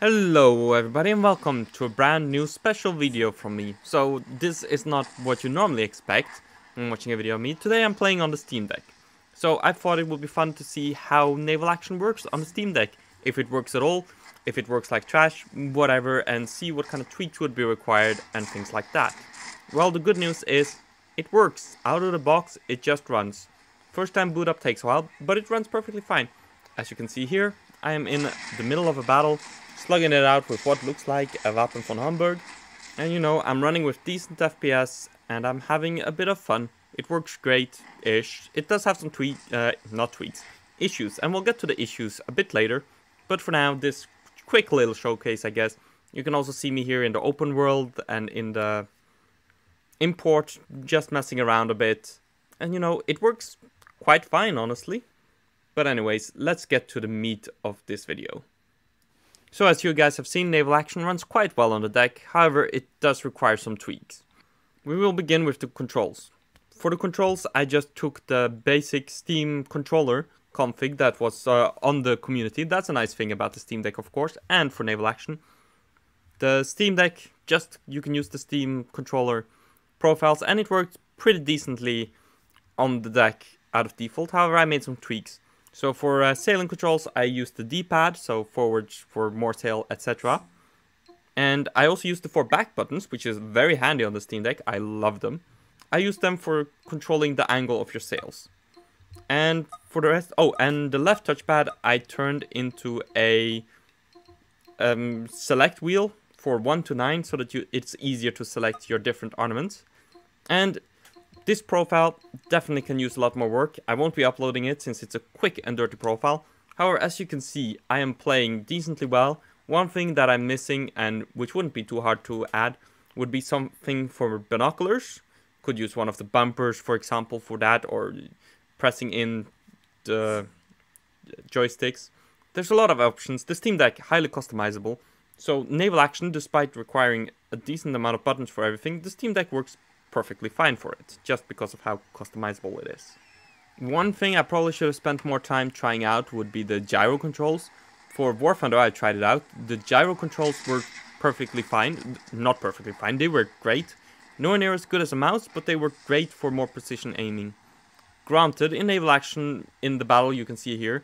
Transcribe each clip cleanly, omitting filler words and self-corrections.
Hello everybody and welcome to a brand new special video from me. So this is not what you normally expect when watching a video of me. Today I'm playing on the Steam Deck. So I thought it would be fun to see how Naval Action works on the Steam Deck. If it works at all, if it works like trash, whatever, and see what kind of tweaks would be required and things like that. Well, the good news is it works. Out of the box, it just runs. First time boot up takes a while, but it runs perfectly fine. As you can see here, I am in the middle of a battle, slugging it out with what looks like a Waffen von Hamburg. And you know, I'm running with decent FPS and I'm having a bit of fun. It works great-ish. It does have some issues, and we'll get to the issues a bit later. But for now, this quick little showcase, I guess. You can also see me here in the open world and in the import, just messing around a bit. And you know, it works quite fine, honestly. But anyways, let's get to the meat of this video. So as you guys have seen, Naval Action runs quite well on the deck, however it does require some tweaks. We will begin with the controls. For the controls, I just took the basic Steam controller config that was on the community. That's a nice thing about the Steam Deck, of course, and for Naval Action. The Steam Deck, you can use the Steam controller profiles, and it worked pretty decently on the deck out of default. However, I made some tweaks. So for sailing controls, I used the D-pad, so forward for more sail, etc. And I also used the 4 back buttons, which is very handy on the Steam Deck. I love them. I used them for controlling the angle of your sails. And for the rest, and the left touchpad I turned into a select wheel for 1 to 9, so that it's easier to select your different ornaments. And this profile definitely can use a lot more work. I won't be uploading it since it's a quick and dirty profile. However, as you can see, I am playing decently well. One thing that I'm missing, and which wouldn't be too hard to add, would be something for binoculars. Could use one of the bumpers, for example, for that, or pressing in the joysticks. There's a lot of options. The Steam Deck, highly customizable. So Naval Action, despite requiring a decent amount of buttons for everything, the Steam Deck works perfectly fine for it, just because of how customizable it is. One thing I probably should have spent more time trying out would be the gyro controls. For War Thunder I tried it out. The gyro controls were perfectly fine. Not perfectly fine, they were great. Nowhere near as good as a mouse, but they were great for more precision aiming. Granted, in Naval Action, in the battle you can see here,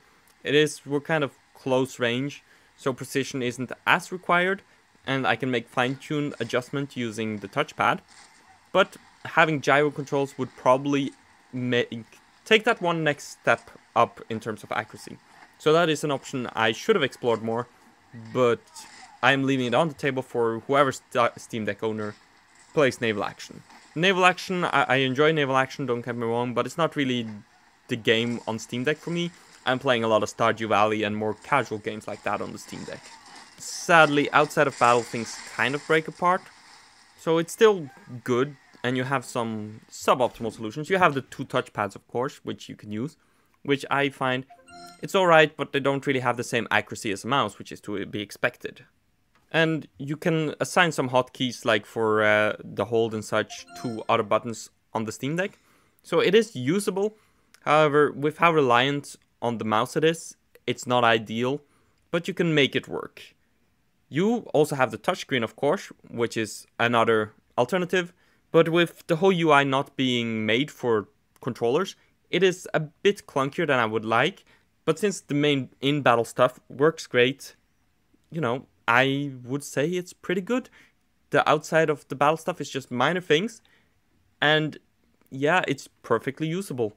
we're kind of close range, so precision isn't as required, and I can make fine-tuned adjustment using the touchpad. But having gyro controls would probably take that one next step up in terms of accuracy. So that is an option I should have explored more, but I'm leaving it on the table for whoever Steam Deck owner plays Naval Action. Naval Action, I enjoy Naval Action, don't get me wrong, but it's not really the game on Steam Deck for me. I'm playing a lot of Stardew Valley and more casual games like that on the Steam Deck. Sadly, outside of battle, things kind of break apart. So it's still good, and you have some suboptimal solutions. You have the 2 touchpads, of course, which you can use, which I find it's alright, but they don't really have the same accuracy as a mouse, which is to be expected. And you can assign some hotkeys, like for the hold and such, to other buttons on the Steam Deck. So it is usable. However, with how reliant on the mouse it is, it's not ideal, but you can make it work. You also have the touchscreen, of course, which is another alternative, but with the whole UI not being made for controllers, it is a bit clunkier than I would like, but since the main in-battle stuff works great, you know, I would say it's pretty good. The outside of the battle stuff is just minor things, and yeah, it's perfectly usable.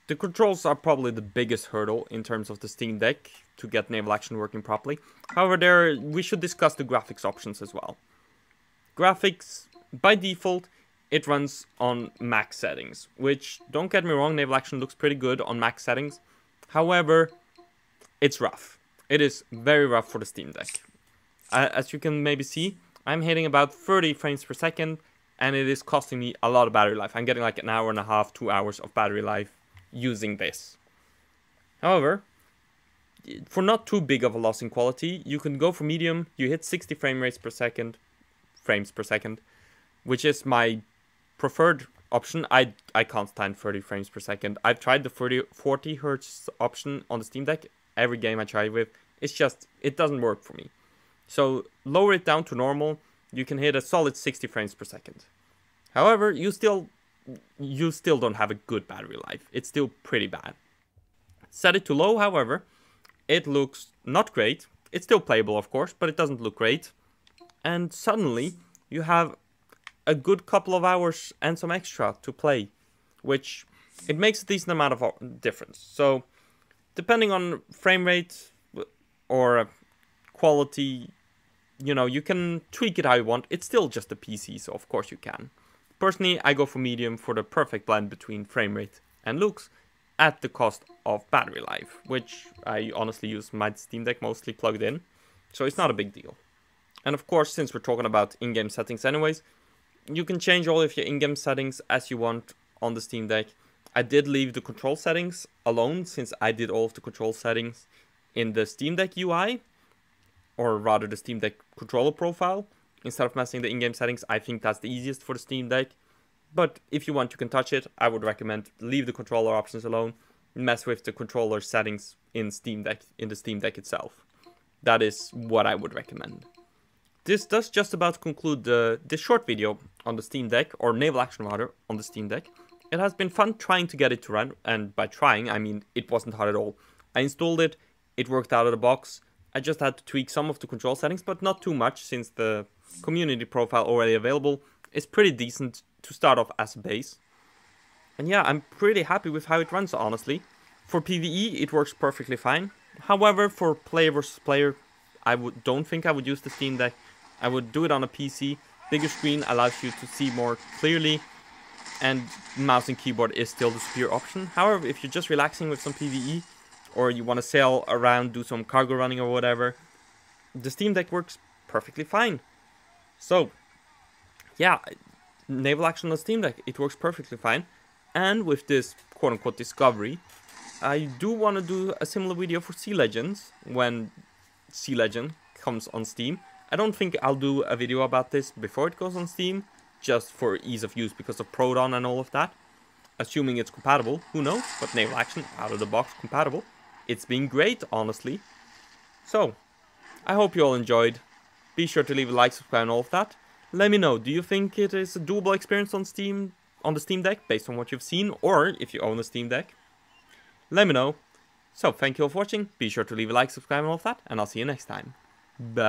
The controls are probably the biggest hurdle in terms of the Steam Deck to get Naval Action working properly. However, we should discuss the graphics options as well. Graphics, by default, it runs on max settings, which, don't get me wrong, Naval Action looks pretty good on max settings. However, it's rough. It is very rough for the Steam Deck. As you can maybe see, I'm hitting about 30 frames per second, and it is costing me a lot of battery life. I'm getting like an hour and a half, 2 hours of battery life using this. However, for not too big of a loss in quality, you can go for medium. You hit 60 frames per second, which is my preferred option. I can't stand 30 frames per second. I've tried the 40 Hz option on the Steam Deck. Every game I try with, it doesn't work for me. So lower it down to normal, you can hit a solid 60 frames per second. However, you still don't have a good battery life. It's still pretty bad. Set it to low, however, it looks not great. It's still playable, of course, but it doesn't look great. And suddenly, you have a good couple of hours and some extra to play, which it makes a decent amount of difference. So, depending on frame rate or quality, you know, you can tweak it how you want. It's still just a PC, so of course you can. Personally, I go for medium for the perfect blend between frame rate and looks at the cost of battery life, which I honestly use my Steam Deck mostly plugged in, so it's not a big deal. And of course, since we're talking about in-game settings anyways, you can change all of your in-game settings as you want on the Steam Deck. I did leave the control settings alone since I did all of the control settings in the Steam Deck UI, or rather the Steam Deck controller profile. Instead of messing the in-game settings, I think that's the easiest for the Steam Deck. But if you want, you can touch it. I would recommend leave the controller options alone, mess with the controller settings in the Steam Deck itself. That is what I would recommend. This does just about conclude this short video on the Steam Deck, or Naval Action rather, on the Steam Deck. It has been fun trying to get it to run, and by trying, I mean it wasn't hard at all. I installed it, it worked out of the box. I just had to tweak some of the control settings, but not too much, since the community profile already available is pretty decent to start off as a base. And yeah, I'm pretty happy with how it runs, honestly. For PvE, it works perfectly fine. However, for player versus player, I don't think I would use the Steam Deck. I would do it on a PC. Bigger screen allows you to see more clearly, and mouse and keyboard is still the superior option. However, if you're just relaxing with some PvE, or you want to sail around, do some cargo running or whatever, the Steam Deck works perfectly fine. So, yeah, Naval Action on the Steam Deck, it works perfectly fine. And with this quote-unquote discovery, I do want to do a similar video for Sea Legends when Sea Legend comes on Steam. I don't think I'll do a video about this before it goes on Steam, just for ease of use because of Proton and all of that. Assuming it's compatible, who knows, but Naval Action, out of the box, compatible. It's been great, honestly. So, I hope you all enjoyed. Be sure to leave a like, subscribe, and all of that. Let me know, do you think it is a doable experience on Steam, on the Steam Deck, based on what you've seen, or if you own a Steam Deck? Let me know. So, thank you all for watching. Be sure to leave a like, subscribe, and all of that, and I'll see you next time. Bye!